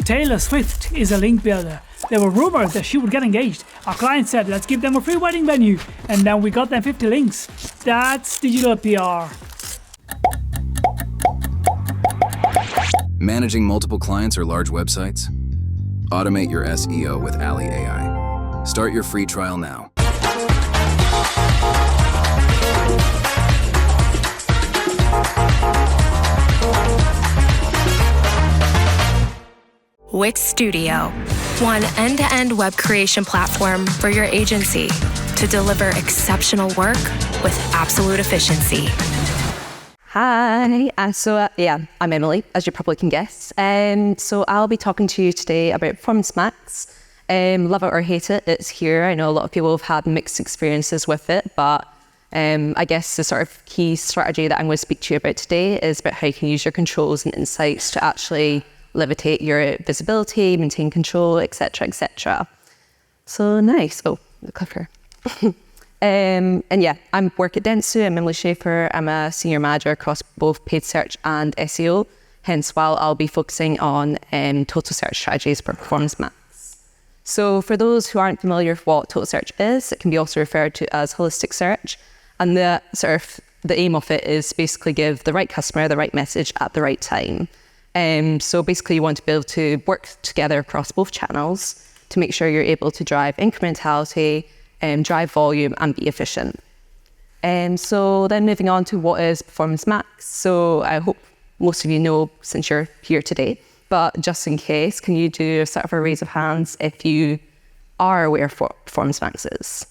Taylor Swift is a link builder. There were rumours that she would get engaged. Our client said, let's give them a free wedding venue. And then we got them 50 links. That's digital PR. Managing multiple clients or large websites? Automate your SEO with Ali AI. Start your free trial now. Wix Studio, one end-to-end web creation platform for your agency to deliver exceptional work with absolute efficiency. Hi, I'm Emily, as you probably can guess. So I'll be talking to you today about Performance Max. Love it or hate it, it's here. I know a lot of people have had mixed experiences with it, but I guess the sort of key strategy that I'm going to speak to you about today is about how you can use your controls and insights to actually levitate your visibility, maintain control, etc., etc. So nice. Oh, the clicker. I'm work at Dentsu. I'm Emily Schaffer. I'm a senior manager across both paid search and SEO. Hence, while I'll be focusing on total search strategies for Performance Max. So for those who aren't familiar with what total search is, it can be also referred to as holistic search. And the aim of it is basically give the right customer the right message at the right time. So basically you want to be able to work together across both channels to make sure you're able to drive incrementality, drive volume and be efficient. So then moving on to what is Performance Max. So I hope most of you know since you're here today, but just in case, can you do a sort of a raise of hands if you are aware of what Performance Max is?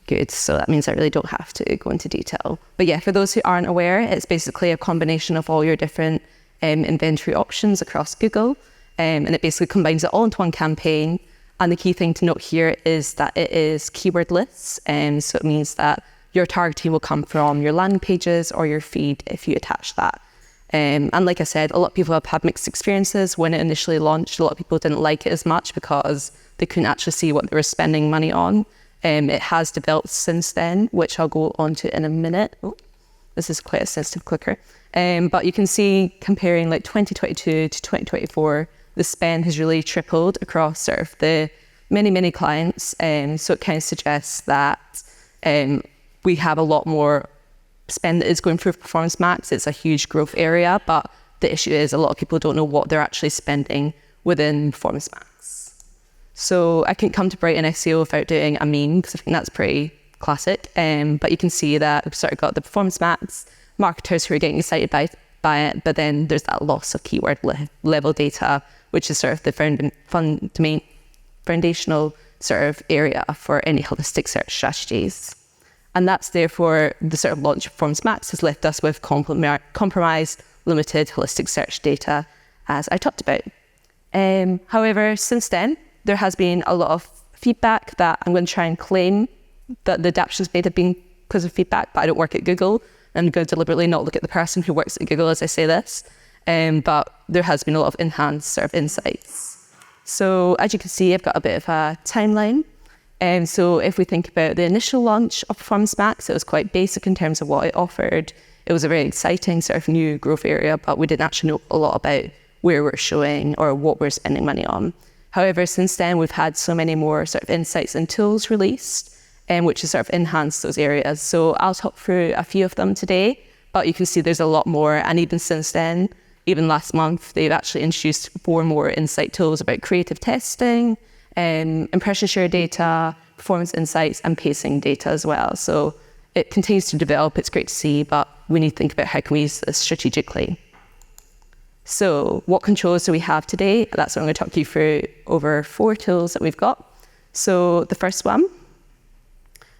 Good, so that means I really don't have to go into detail. But yeah, for those who aren't aware, it's basically a combination of all your different inventory options across Google, and it basically combines it all into one campaign. And the key thing to note here is that it is keyword lists, so it means that your targeting will come from your landing pages or your feed if you attach that. And like I said, a lot of people have had mixed experiences. When it initially launched, a lot of people didn't like it as much because they couldn't actually see what they were spending money on. It has developed since then, which I'll go on to in a minute. Oh, this is quite a sensitive clicker. But you can see comparing like 2022 to 2024, the spend has really tripled across sort of the many clients. So it kind of suggests that we have a lot more spend that is going through Performance Max. It's a huge growth area, but the issue is a lot of people don't know what they're actually spending within Performance Max. So I couldn't come to Brighton SEO without doing a meme because I think that's pretty classic. But you can see that we've sort of got the Performance Max, marketers who are getting excited by it, but then there's that loss of keyword level data, which is sort of the foundational sort of area for any holistic search strategies. And that's therefore the sort of launch of Performance Max has left us with compromised, limited holistic search data, as I talked about. However, since then, there has been a lot of feedback that I'm going to try and claim that the adaptations made have been because of feedback, but I don't work at Google. I'm going to deliberately not look at the person who works at Google as I say this, but there has been a lot of enhanced sort of insights. So as you can see, I've got a bit of a timeline. So if we think about the initial launch of Performance Max, it was quite basic in terms of what it offered. It was a very exciting sort of new growth area, but we didn't actually know a lot about where we're showing or what we're spending money on. However, since then, we've had so many more sort of insights and tools released, which has sort of enhanced those areas. So I'll talk through a few of them today, but you can see there's a lot more. And even since then, even last month, they've actually introduced 4 more insight tools about creative testing, impression share data, performance insights, and pacing data as well. So it continues to develop. It's great to see, but we need to think about how can we use this strategically. So what controls do we have today? That's what I'm going to talk you through over 4 tools that we've got. So the first one,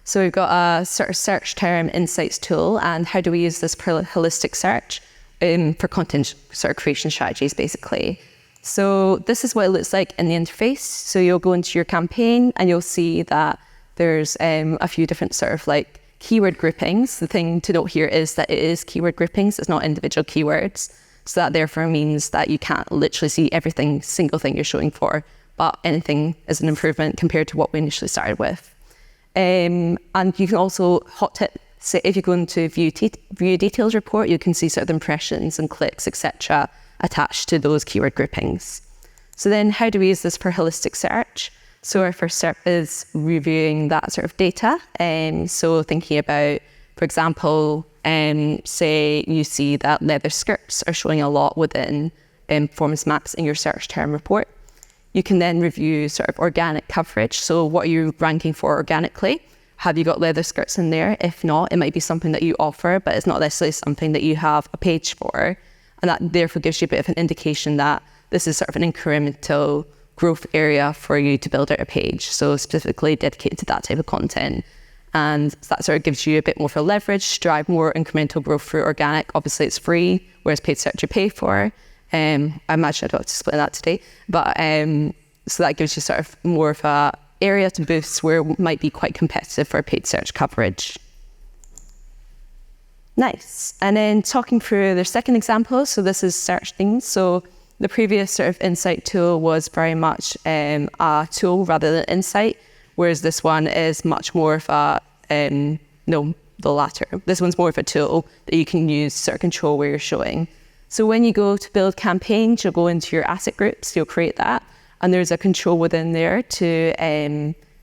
so we've got a sort of search term insights tool, and how do we use this for holistic search for content sort of creation strategies, basically. So this is what it looks like in the interface. So you'll go into your campaign and you'll see that there's a few different sort of like keyword groupings. The thing to note here is that it is keyword groupings, it's not individual keywords. So that therefore means that you can't literally see single thing you're showing for, but anything is an improvement compared to what we initially started with. And you can also hot tip, so if you go into view details report, you can see sort of the impressions and clicks, etc., attached to those keyword groupings. So then how do we use this for holistic search? So our first step is reviewing that sort of data. So thinking about, for example, say you see that leather skirts are showing a lot within Performance Max in your search term report. You can then review sort of organic coverage. So what are you ranking for organically? Have you got leather skirts in there? If not, it might be something that you offer, but it's not necessarily something that you have a page for. And that therefore gives you a bit of an indication that this is sort of an incremental growth area for you to build out a page. So specifically dedicated to that type of content. And that sort of gives you a bit more for leverage, drive more incremental growth through organic. Obviously it's free, whereas paid search you pay for. I imagine I don't have to explain that today. But so that gives you sort of more of a area to boost where it might be quite competitive for paid search coverage. Nice. And then talking through the second example, so this is search themes. So the previous sort of insight tool was very much a tool rather than insight, whereas this one is much more of a, the latter. This one's more of a tool that you can use to sort of control where you're showing. So when you go to build campaigns, you'll go into your asset groups, you'll create that, and there's a control within there to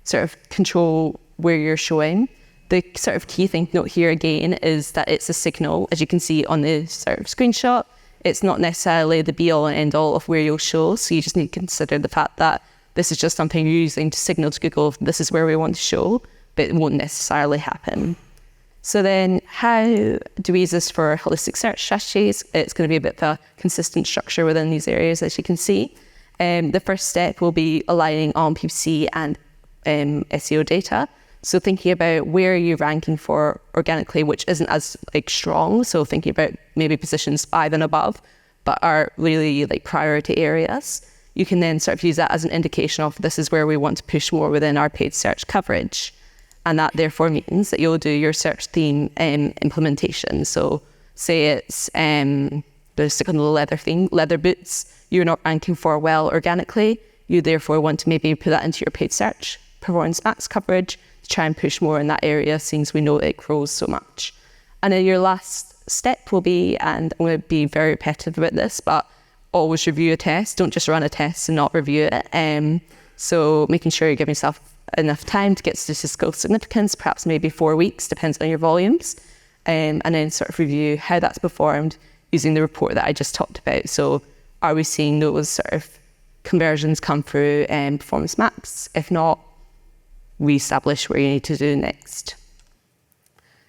sort of control where you're showing. The sort of key thing to note here again is that it's a signal, as you can see on the sort of screenshot. It's not necessarily the be all and end all of where you'll show. So you just need to consider the fact that this is just something you're using to signal to Google, this is where we want to show, but it won't necessarily happen. So then how do we use this for holistic search strategies? It's going to be a bit of a consistent structure within these areas, as you can see. The first step will be aligning on PPC and SEO data. So thinking about where you're ranking for organically, which isn't as strong. So thinking about maybe positions 5 and above, but are really priority areas. You can then sort of use that as an indication of this is where we want to push more within our paid search coverage. And that therefore means that you'll do your search theme implementation. So say it's, there's stick on the leather theme, leather boots, you're not ranking for well organically. You therefore want to maybe put that into your paid search, Performance Max coverage, try and push more in that area since we know it grows so much. And then your last step will be, and I'm going to be very repetitive about this, but always review a test. Don't just run a test and not review it. So making sure you give yourself enough time to get statistical significance, perhaps maybe 4 weeks, depends on your volumes. And then sort of review how that's performed using the report that I just talked about. So are we seeing those sort of conversions come through Performance Max? If not, re-establish where you need to do next.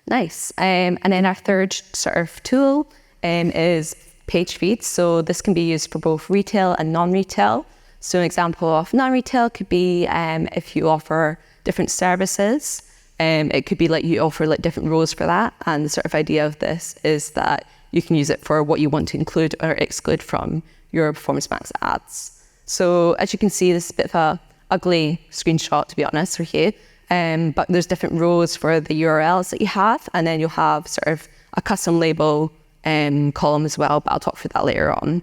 Nice. And then our third sort of tool is page feeds. So this can be used for both retail and non-retail. So an example of non-retail could be if you offer different services. It could be you offer different roles for that. And the sort of idea of this is that you can use it for what you want to include or exclude from your Performance Max ads. So as you can see, this is a bit of a ugly screenshot, to be honest with you. But there's different rows for the URLs that you have, and then you'll have sort of a custom label column as well, but I'll talk through that later on.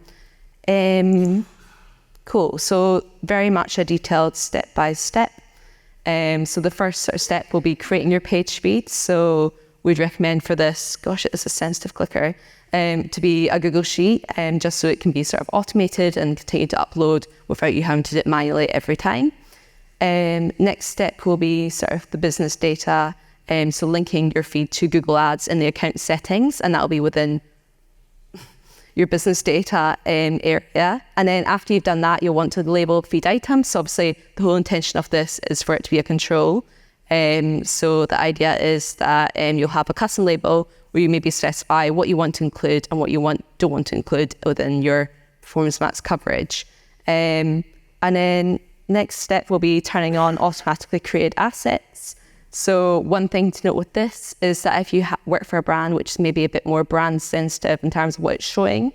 Cool, so very much a detailed step-by-step. So the first sort of step will be creating your page feed. So we'd recommend for this, gosh, it's a sensitive clicker, to be a Google Sheet, just so it can be sort of automated and continue to upload without you having to do it manually every time. Next step will be sort of the business data, so linking your feed to Google Ads in the account settings, and that'll be within your business data area. And then after you've done that, you'll want to label feed items. So obviously the whole intention of this is for it to be a control. So the idea is that you'll have a custom label where you maybe specify what you want to include and what you don't want to include within your Performance Max coverage. And then next step will be turning on automatically created assets. So one thing to note with this is that if you work for a brand which is maybe a bit more brand sensitive in terms of what it's showing,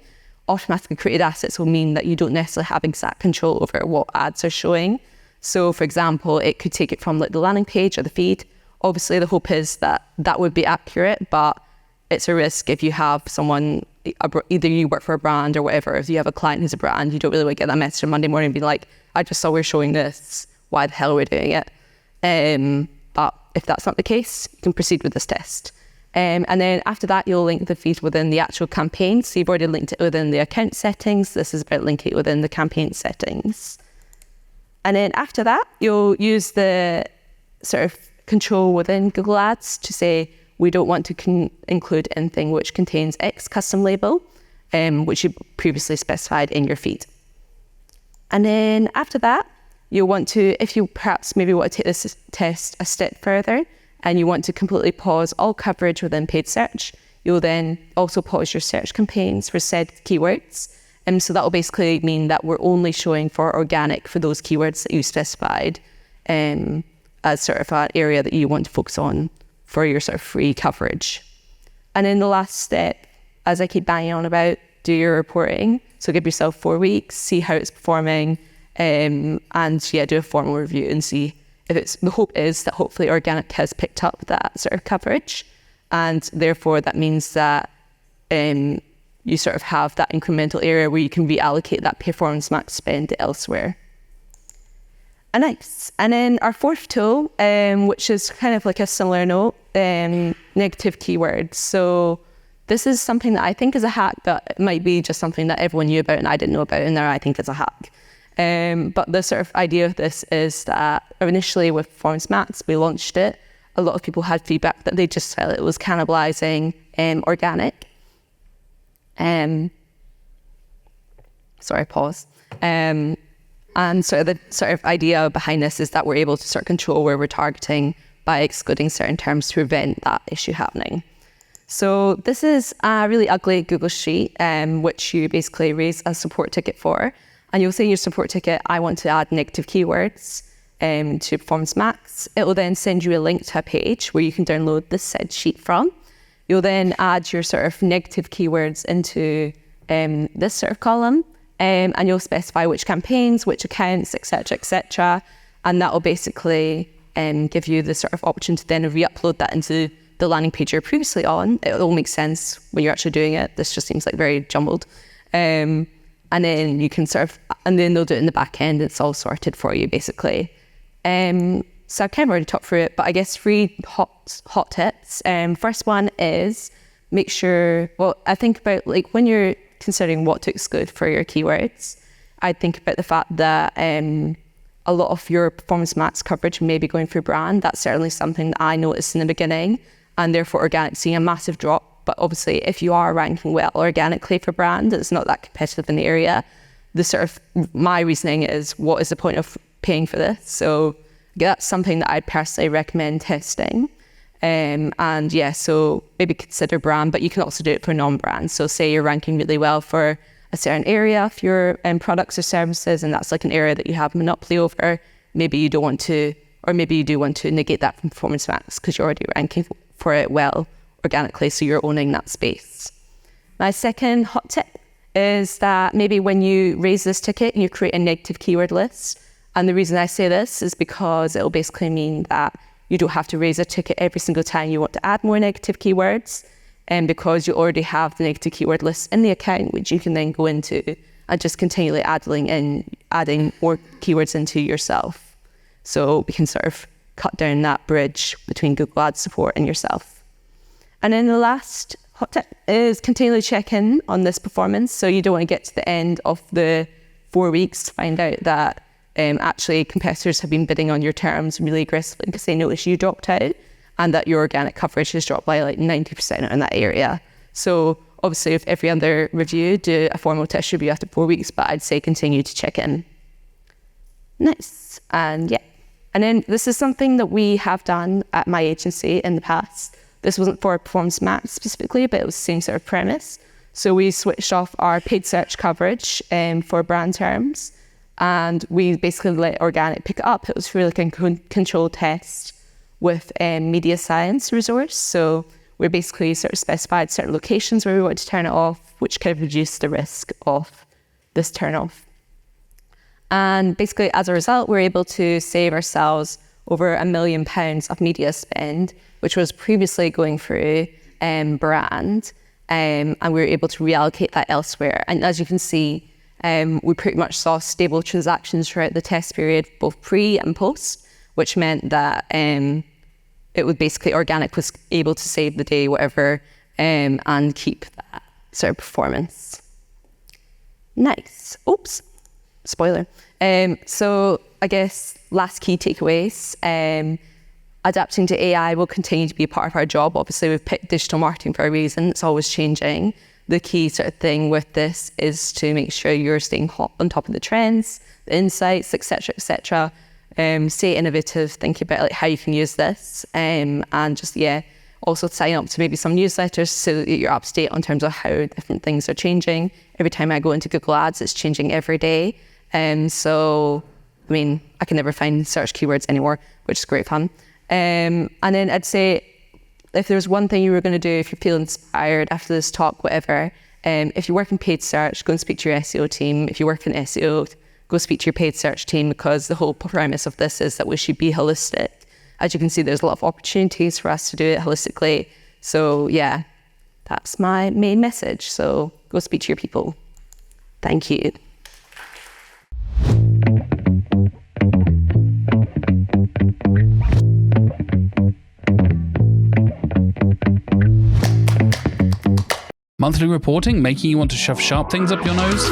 automatically created assets will mean that you don't necessarily have exact control over what ads are showing. So for example, it could take it from the landing page or the feed. Obviously the hope is that that would be accurate, but it's a risk if you have someone, either you work for a brand or whatever, if you have a client who's a brand, you don't really want to get that message on Monday morning and be like, I just saw we're showing this, why the hell are we doing it? But if that's not the case, you can proceed with this test. And then after that, you'll link the feed within the actual campaign. So you've already linked it within the account settings. This is about linking it within the campaign settings. And then after that, you'll use the sort of control within Google Ads to say, we don't want to include anything which contains X custom label, which you previously specified in your feed. And then after that, you'll want to, if you perhaps maybe want to take this test a step further and you want to completely pause all coverage within paid search, you'll then also pause your search campaigns for said keywords. So that will basically mean that we're only showing for organic for those keywords that you specified as sort of an area that you want to focus on for your sort of free coverage. And then the last step, as I keep banging on about, do your reporting. So give yourself 4 weeks, see how it's performing, and do a formal review and see if it's, the hope is that hopefully organic has picked up that sort of coverage. And therefore that means that you sort of have that incremental area where you can reallocate that performance max spend elsewhere. Nice. And then our fourth tool, which is kind of like a similar note, negative keywords. So this is something that I think is a hack, but it might be just something that everyone knew about and I didn't know about, and now I think it's a hack. But the sort of idea of this is that initially with Performance Max, we launched it. A lot of people had feedback that they just felt it was cannibalizing organic. Pause. And so the sort of idea behind this is that we're able to sort of control where we're targeting by excluding certain terms to prevent that issue happening. So this is a really ugly Google sheet, which you basically raise a support ticket for. And you'll say in your support ticket, I want to add negative keywords to Performance Max. It will then send you a link to a page where you can download this said sheet from. You'll then add your sort of negative keywords into this sort of column. And you'll specify which campaigns, which accounts, etc. And that will basically give you the sort of option to then re-upload that into the landing page you're previously on. It all makes sense when you're actually doing it. This just seems like very jumbled. And then you can sort of, and then they'll do it in the back end. It's all sorted for you, basically. So I've kind of already talked through it, but I guess 3 hot tips. First one is make sure, well, I think about like when you're considering what to exclude for your keywords, I think about the fact that a lot of your Performance Max coverage may be going through brand. That's certainly something that I noticed in the beginning, and therefore organic seeing a massive drop. But obviously, if you are ranking well organically for brand, it's not that competitive in the area. The sort of my reasoning is, what is the point of paying for this? So that's something that I'd personally recommend testing. So maybe consider brand, but you can also do it for non-brand. So say you're ranking really well for a certain area of your products or services, and that's like an area that you have monopoly over. Maybe you don't want to, or maybe you do want to negate that from Performance Max because you're already ranking for it well organically, so you're owning that space. My second hot tip is that maybe when you raise this ticket, you create a negative keyword list. And the reason I say this is because it'll basically mean that you don't have to raise a ticket every single time you want to add more negative keywords, and because you already have the negative keyword list in the account, which you can then go into and just continually adding more keywords into yourself. So we can sort of cut down that bridge between Google Ads support and yourself. And then the last hot tip is continually check in on this performance. So you don't want to get to the end of the 4 weeks to find out that actually competitors have been bidding on your terms really aggressively because they notice you dropped out and that your organic coverage has dropped by like 90% in that area. So obviously if every other review, do a formal test review after 4 weeks, but I'd say continue to check in. Nice. And then this is something that we have done at my agency in the past. This wasn't for Performance Max specifically, but it was the same sort of premise. So we switched off our paid search coverage for brand terms, and we basically let organic pick it up. It was really like a controlled test with media science resource. So we basically sort of specified certain locations where we wanted to turn it off, which kind of reduced the risk of this turn off. And basically as a result, we're able to save ourselves over £1 million of media spend, which was previously going through brand, and we were able to reallocate that elsewhere. And as you can see, we pretty much saw stable transactions throughout the test period, both pre and post, which meant that it would basically, organic was able to save the day, whatever, and keep that sort of performance. Nice. Oops, spoiler. So I guess last key takeaways, adapting to AI will continue to be a part of our job. Obviously, we've picked digital marketing for a reason. It's always changing. The key sort of thing with this is to make sure you're staying on top of the trends, the insights, etc., etc. Stay innovative, think about how you can use this, and just also sign up to maybe some newsletters so that you're up to date on terms of how different things are changing. Every time I go into Google Ads, it's changing every day. So, I mean, I can never find search keywords anymore, which is great fun. And then I'd say, if there's one thing you were going to do, if you feel inspired after this talk, whatever, if you work in paid search, go and speak to your SEO team. If you work in SEO, go speak to your paid search team, because the whole premise of this is that we should be holistic. As you can see, there's a lot of opportunities for us to do it holistically. So yeah, that's my main message. So go speak to your people. Thank you. Monthly reporting making you want to shove sharp things up your nose?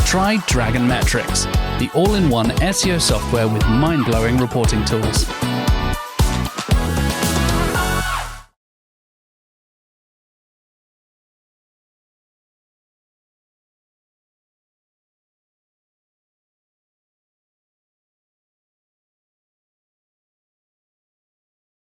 Try Dragon Metrics, the all-in-one SEO software with mind-blowing reporting tools.